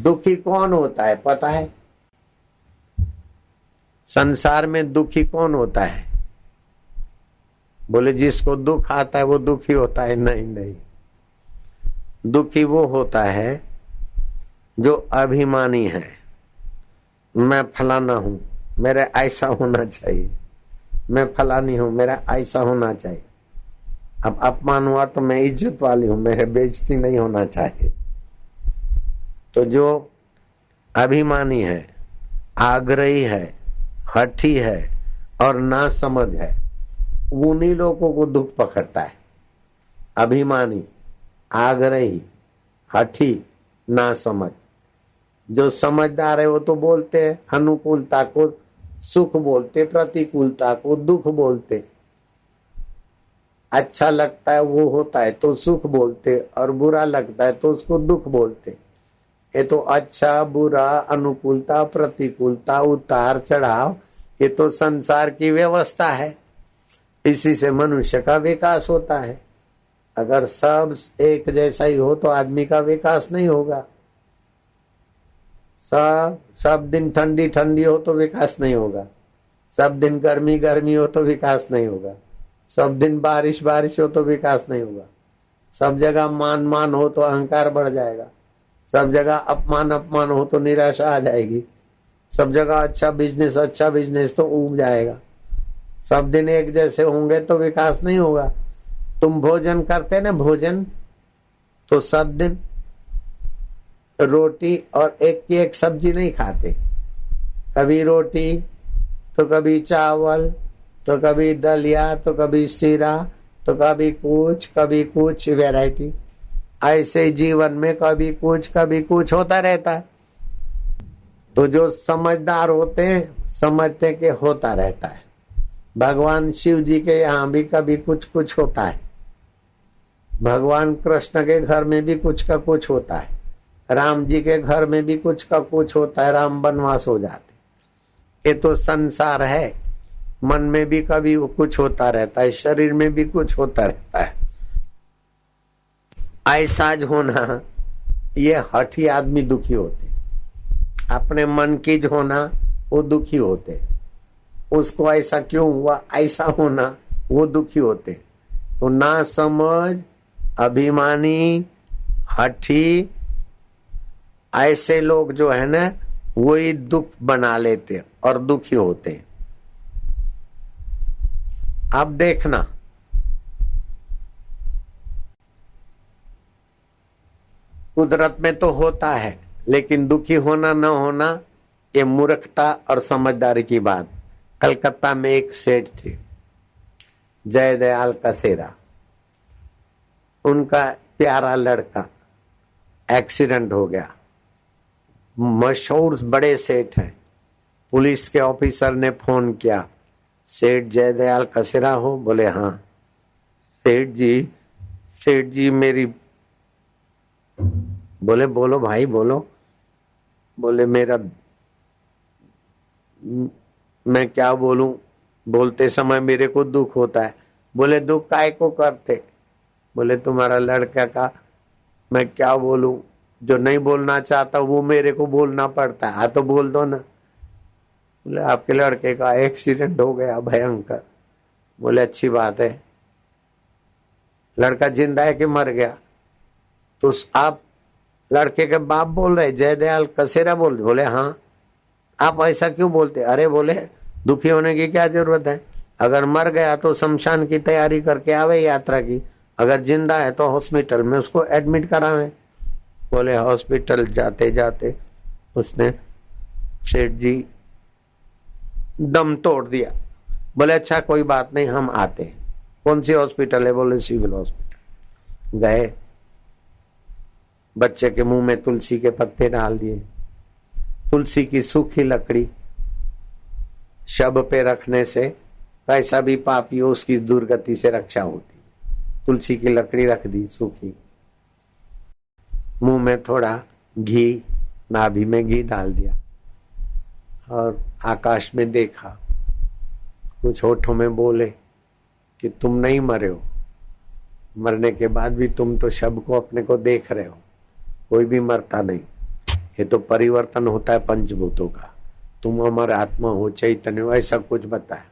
दुखी कौन होता है पता है? संसार में दुखी कौन होता है? बोले जिसको दुख आता है वो दुखी होता है। नहीं नहीं, दुखी वो होता है जो अभिमानी है। मैं फलाना हूं, मेरा ऐसा होना चाहिए, मैं फलानी हूं, मेरा ऐसा होना चाहिए। अब अपमान हुआ तो मैं इज्जत वाली हूं, मेरे बेइज्जती नहीं होना चाहिए। तो जो अभिमानी है, आग्रही है, हठी है और नासमझ है, उन्हीं लोगों को दुख पकड़ता है। अभिमानी, आग्रही, हठी, नासमझ। जो समझदार है वो तो बोलते हैं, अनुकूलता को सुख बोलते, प्रतिकूलता को दुख बोलते। अच्छा लगता है वो होता है तो सुख बोलते, और बुरा लगता है तो उसको दुख बोलते। ये तो अच्छा बुरा, अनुकूलता, प्रतिकूलता, उतार चढ़ाव, ये तो संसार की व्यवस्था है। इसी से मनुष्य का विकास होता है। अगर सब एक जैसा ही हो तो आदमी का विकास नहीं होगा। सब दिन ठंडी ठंडी हो तो विकास नहीं होगा, सब दिन गर्मी गर्मी हो तो विकास नहीं होगा, सब दिन बारिश बारिश हो तो विकास नहीं होगा, सब जगह मान मान हो तो अहंकार बढ़ जाएगा, सब जगह अपमान अपमान हो तो निराशा आ जाएगी, सब जगह अच्छा बिजनेस तो उग जाएगा। सब दिन एक जैसे होंगे तो विकास नहीं होगा। तुम भोजन करते ना, भोजन तो सब दिन रोटी और एक की एक सब्जी नहीं खाते। कभी रोटी तो कभी चावल तो कभी दलिया तो कभी सीरा तो कभी कुछ वैरायटी। ऐसे जीवन में कभी कुछ होता रहता है। तो जो समझदार होते हैं समझते कि होता रहता है। भगवान शिव जी के यहाँ भी कभी कुछ होता है। भगवान कृष्ण के घर में भी कुछ का कुछ होता है। राम जी के घर में भी कुछ का कुछ होता है, राम वनवास हो जाते। ये तो संसार है। मन में भी कभी कुछ होता रहता है, शरीर में भी कुछ होता रहता है। ऐसा होना, ये हठी आदमी दुखी होते। अपने मन की जो होना वो दुखी होते। उसको ऐसा क्यों हुआ, ऐसा होना, वो दुखी होते। तो ना समझ, अभिमानी, हठी, ऐसे लोग जो है ना वही दुख बना लेते और दुखी होते। अब देखना, कुदरत में तो होता है, लेकिन दुखी होना न होना ये मूर्खता और समझदारी की बात। कलकत्ता में एक सेठ थे, जयदयाल कसेरा। उनका प्यारा लड़का एक्सीडेंट हो गया। मशहूर बड़े सेठ हैं। पुलिस के ऑफिसर ने फोन किया, सेठ जयदयाल कसेरा हो? बोले हाँ। सेठ जी मेरी। बोले बोलो भाई बोलो। बोले मेरा, मैं क्या बोलूं, बोलते समय मेरे को दुख होता है। बोले दुख काहे को करते? बोले तुम्हारा लड़का का, मैं क्या बोलूं, जो नहीं बोलना चाहता वो मेरे को बोलना पड़ता है। हाँ तो बोल दो ना। बोले आपके लड़के का एक्सीडेंट हो गया भयंकर। बोले अच्छी बात है। लड़का जिंदा है कि मर गया? तो आप लड़के के बाप बोल रहे, जयदयाल कसेरा बोल? बोले हाँ। आप ऐसा क्यों बोलते? अरे बोले दुखी होने की क्या जरूरत है? अगर मर गया तो शमशान की तैयारी करके आवे यात्रा की, अगर जिंदा है तो हॉस्पिटल में उसको एडमिट करावे। बोले हॉस्पिटल जाते जाते उसने, सेठ जी, दम तोड़ दिया। बोले अच्छा कोई बात नहीं, हम आते हैं। कौन सी हॉस्पिटल है? बोले सिविल हॉस्पिटल। गए, बच्चे के मुंह में तुलसी के पत्ते डाल दिए। तुलसी की सूखी लकड़ी शब पे रखने से कैसा भी पापी हो उसकी दुर्गति से रक्षा होती। तुलसी की लकड़ी रख दी सूखी, मुंह में थोड़ा घी, नाभि में घी डाल दिया और आकाश में देखा। कुछ होठों में बोले कि तुम नहीं मरे हो, मरने के बाद भी तुम तो शब को अपने को देख रहे हो, कोई भी मरता नहीं। ये तो परिवर्तन होता है पंचभूतों का। तुम हमारे आत्मा हो, चैतन्य हो, ऐसा कुछ बताया।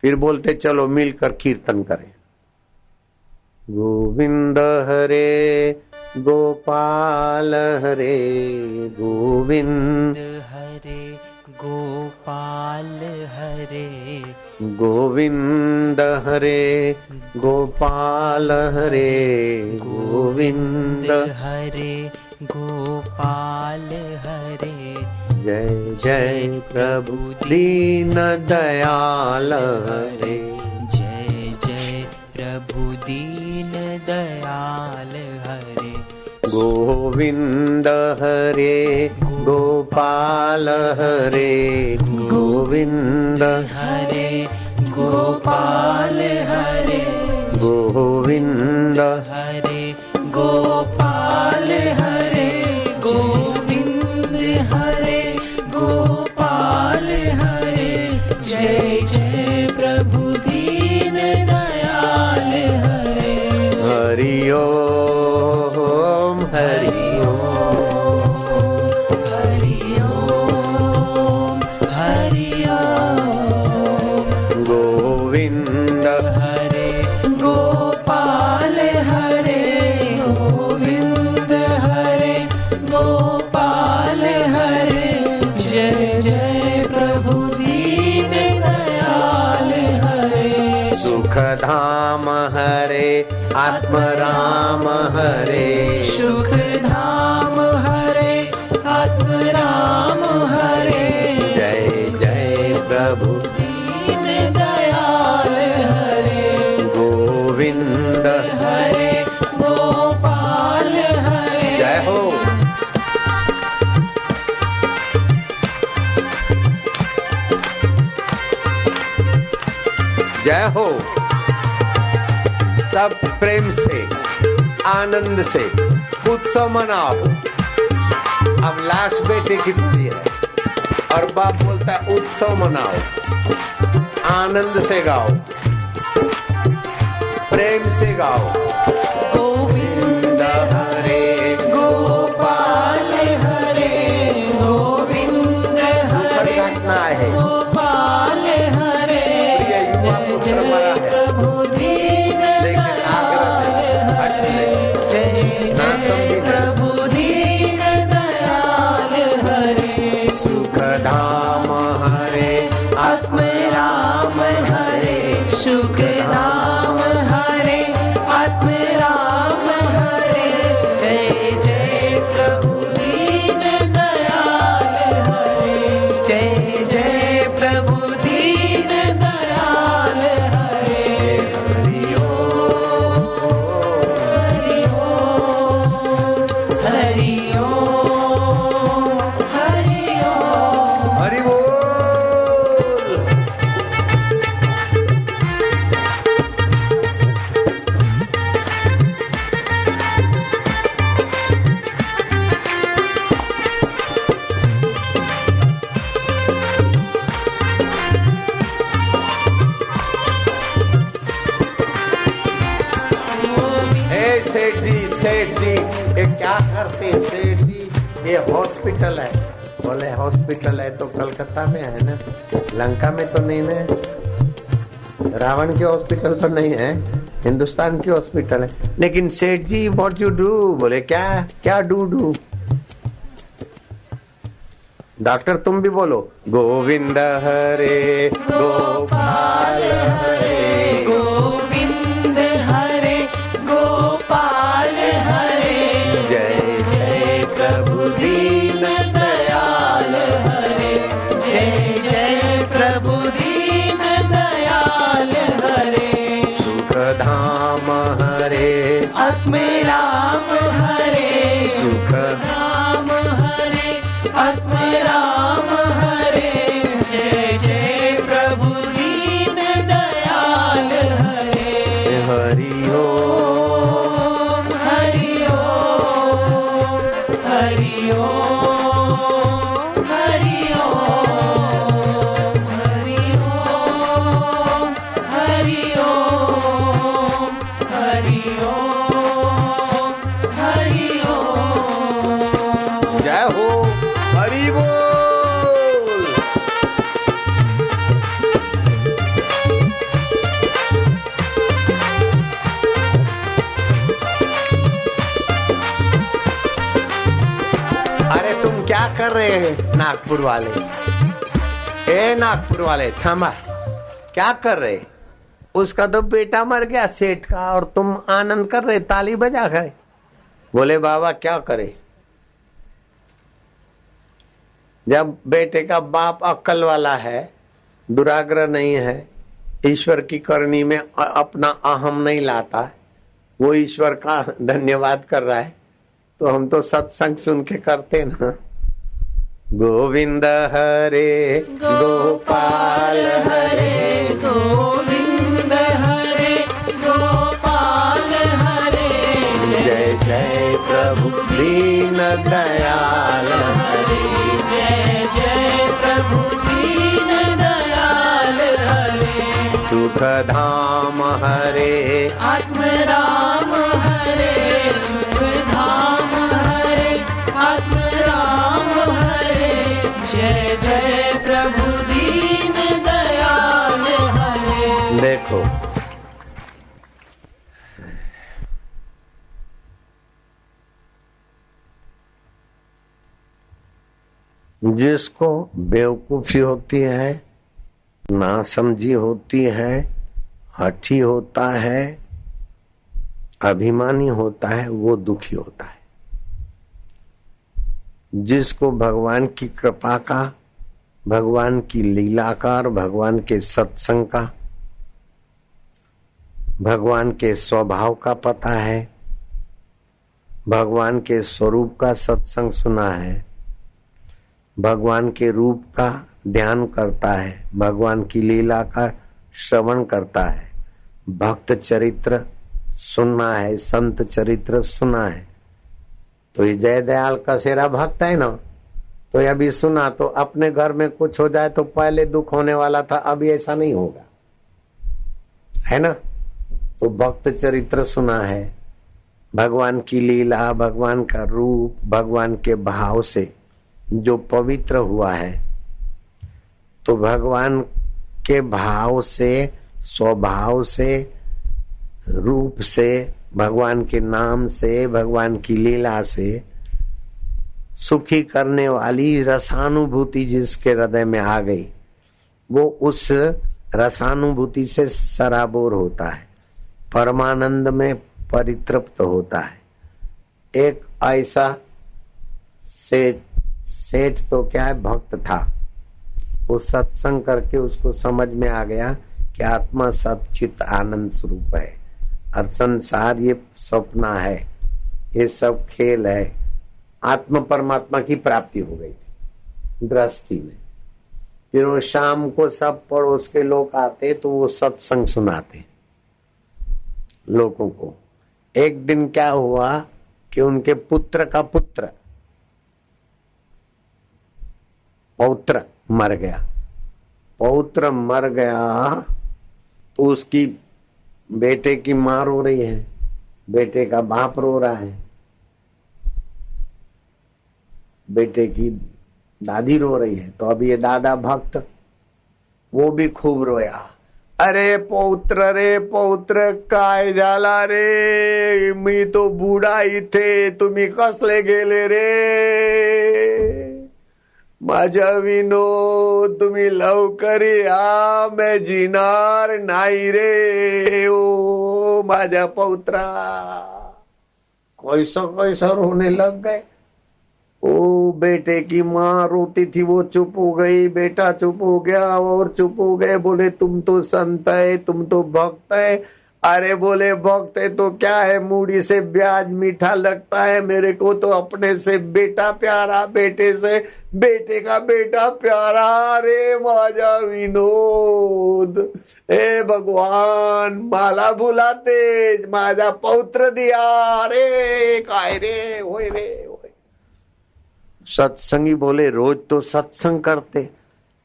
फिर बोलते चलो मिलकर कीर्तन करें। गोविंद हरे गोपाल हरे गोविंद हरे गोपाल हरे गोविंद हरे गोपाल हरे गोविंद हरे गोपाल हरे। जय जय प्रभु दीन दयाल हरे। जय जय प्रभु दीन दयाल हरे। गोविंद हरे गोपाल हरे गोविंद हरे गोपाल हरे। गोविंद हरे गोपाल हरे गोविंद हरे गोपाल हरे। जय जय प्रभु दीन दयाल हरे। हरि ओम हरि ओम हरि ओम हरि ओम। गोविंद हरे गोपाल हरे गोविंद हरे गोपाल हरे। जय जय प्रभु दीन दयाल हरे। सुख धाम हरे आत्म राम हरे। सुख धाम हरे आत्म राम हरे। जय जय प्रभु दीन दयाल हरे। गोविंद हरे गोपाल हरे। जय हो। जय हो। सब प्रेम से आनंद से उत्सव मनाओ। अब लाश बेटे की पूरी है और बाप बोलता है उत्सव मनाओ, आनंद से गाओ, प्रेम से गाओ। गोविंद हरे गोपाल हरे गोविंद हरे घटना है गोपाल हरे। जय जय प्रभु दीन दयाल हरे। जय जय प्रभु दीन दयाल हरे। सुख धाम हरे आत्म राम हरे। सुख धाम हरे आत्म राम हरे। जय जय प्रभु दीन दयाल हरे। जय जय प्रभु दीन दयाल हरे। हरि ओम हरि ओम हरि ओम हरि ओम। हरि बोल। सेठ जी ये क्या करते हैं सेठ जी? ये हॉस्पिटल है। बोले हॉस्पिटल है तो कलकत्ता में है ना, लंका में तो नहीं ना, रावण की हॉस्पिटल तो नहीं है, हिंदुस्तान की हॉस्पिटल है। लेकिन सेठ जी व्हाट यू डू? बोले क्या क्या डू? डॉक्टर तुम भी बोलो गोविंद हरे गोपाल हरे गोविंद हरे गोपाल हरे। जय जय प्रभु दीन दयाल हरे। जय जय प्रभु दीन दयाल हरे। सुख धाम हरे आत्म राम हरे। सुख राम हरे आत्म राम हरे। जय जय प्रभु कर रहे नागपुर वाले? ए नागपुर वाले थामा, क्या कर रहे? उसका तो बेटा मर गया सेठ का और तुम आनंद कर रहे, ताली बजा कर। बोले बाबा क्या करे, जब बेटे का बाप अक्ल वाला है, दुराग्रह नहीं है, ईश्वर की करनी में अपना अहम नहीं लाता, वो ईश्वर का धन्यवाद कर रहा है, तो हम तो सत्संग सुन के करते ना। गोविंद हरे गोपाल हरे गोविंद हरे गोपाल हरे जय जय प्रभु दीन दयाल हरे जय जय प्रभु दीन दयाल हरे सुख धाम हरे आत्मराम हरे सुख धाम हरे आत्मराम हरे जय जय प्रभु दीन दयाल हरे। देखो जिसको बेवकूफी होती है, नासमझी होती है, हठी होता है, अभिमानी होता है, वो दुखी होता है। जिसको भगवान की कृपा का, भगवान की लीला का और भगवान के सत्संग का, भगवान के स्वभाव का पता है, भगवान के स्वरूप का सत्संग सुना है, भगवान के रूप का ध्यान करता है, भगवान की लीला का श्रवण करता है, भक्त चरित्र सुनना है, संत चरित्र सुना है, तो ये जय दयाल कसेरा भक्त है ना, तो ये अभी सुना तो अपने घर में कुछ हो जाए तो पहले दुख होने वाला था, अभी ऐसा नहीं होगा, है ना। तो भक्त चरित्र सुना है, भगवान की लीला, भगवान का रूप, भगवान के भाव से जो पवित्र हुआ है, तो भगवान के भाव से, स्वभाव से, रूप से, भगवान के नाम से, भगवान की लीला से सुखी करने वाली रसानुभूति जिसके हृदय में आ गई, वो उस रसानुभूति से सराबोर होता है, परमानंद में परितृप्त होता है। एक ऐसा सेठ तो क्या है, भक्त था, वो सत्संग करके उसको समझ में आ गया कि आत्मा सच्चित आनंद स्वरूप है और संसार ये सपना है, ये सब खेल है। आत्म परमात्मा की प्राप्ति हो गई थी गृहस्थी में। फिर वो शाम को सब पड़ोस के लोग आते तो वो सत्संग सुनाते लोगों को। एक दिन क्या हुआ कि उनके पुत्र का पुत्र पौत्र मर गया। पौत्र मर गया तो उसकी बेटे की मां रो रही है, बेटे का बाप रो रहा है, बेटे की दादी रो रही है। तो अब ये दादा भक्त वो भी खूब रोया, अरे पौत्र काय झाला रे, मी तो बूढ़ा ही थे, तुम्ही कसले गेले रे, माझ्या विनोद तुम्ही लवकर या, मैं जिनार नाही रे, ओ माझ्या पौत्रा। कैसा रोने लग गए। ओ बेटे की माँ रोती थी, वो चुप हो गई, बेटा चुप हो गया और चुप हो गए। बोले तुम तो संत है, तुम तो भक्त है। अरे बोले भक्त है तो क्या है, मूड़ी से ब्याज मीठा लगता है, मेरे को तो अपने से बेटा प्यारा, बेटे से बेटे का बेटा प्यारा। अरे माझा विनोद, हे भगवान मला भुलाते, माझा पौत्र दिया रे, काय रे, होय रे होय। सत्संगी बोले रोज तो सत्संग करते,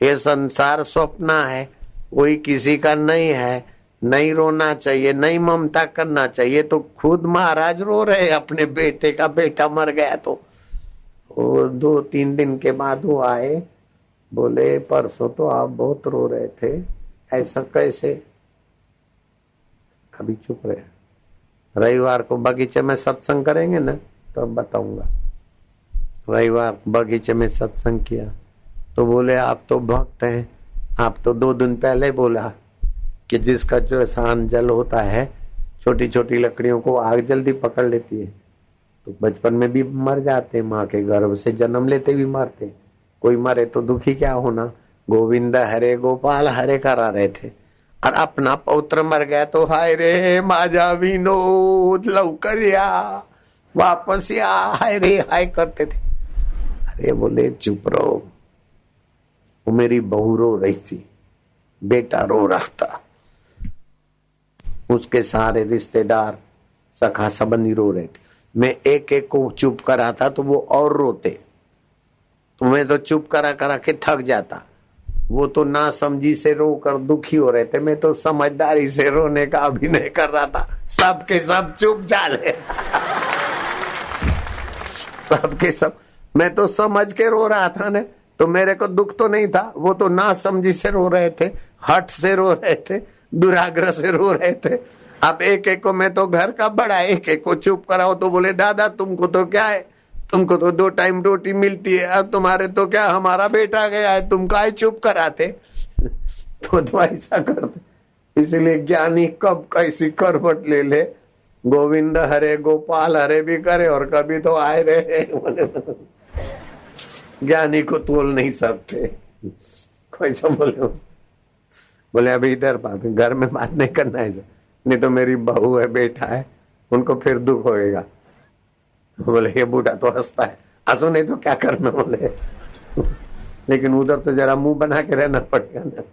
ये संसार स्वप्न है, कोई किसी का नहीं है, नहीं रोना चाहिए, नहीं ममता करना चाहिए। तो खुद महाराज रो रहे, अपने बेटे का बेटा मर गया। तो वो 2-3 दिन के बाद वो आए, बोले परसों तो आप बहुत रो रहे थे, ऐसा कैसे? अभी चुप रहे, रविवार को बगीचे में सत्संग करेंगे ना तो अब बताऊंगा। रविवार बगीचे में सत्संग किया तो बोले आप तो भक्त हैं, आप तो 2 दिन पहले बोला कि जिसका जो एहसान जल होता है छोटी छोटी लकड़ियों को आग जल्दी पकड़ लेती है, तो बचपन में भी मर जाते, माँ के गर्भ से जन्म लेते भी मरते, कोई मरे तो दुखी क्या होना। गोविंद हरे गोपाल हरे करा रहे थे और अपना पौत्र मर गया तो हाय रे माजा विनोद लवकर या वापस या हाय रे हाय करते थे। अरे बोले चुप रहो, वो मेरी बहू रो रही थी, बेटा रो रहा था, उसके सारे रिश्तेदार सखा संबंधी रो रहे थे, मैं एक एक को चुप करा था तो वो और रोते, तो मैं तो चुप करा करा के थक जाता, वो तो ना समझी से रो कर दुखी हो रहे थे, मैं तो समझदारी से रोने का अभिनय कर रहा था, सबके सब चुप जाले सबके सब, मैं तो समझ के रो रहा था ना, तो मेरे को दुख तो नहीं था, वो तो ना समझी से रो रहे थे, हट से रो रहे थे, दुराग्रह से रो रहे थे। अब एक एक को, मैं तो घर का बड़ा, एक एक को चुप कराओ तो बोले दादा तुमको तो क्या है, तुमको तो 2 टाइम रोटी मिलती है, अब तुम्हारे तो क्या, हमारा बेटा गया है, तुम काहे चुप कराते तो ऐसा करते। इसलिए ज्ञानी कब कैसी करवट ले ले, गोविंद हरे गोपाल हरे भी करे और कभी तो आए रहे ज्ञानी को तोल नहीं सकते। कोई सब बोले अभी इधर बात, घर में बात नहीं करना है, नहीं तो मेरी बहू है बेटा है उनको फिर दुख होएगा। बोले ये बूढ़ा तो हंसता है, हंसो नहीं तो क्या करना बोले लेकिन उधर तो जरा मुंह बना के रहना पड़ेगा ना।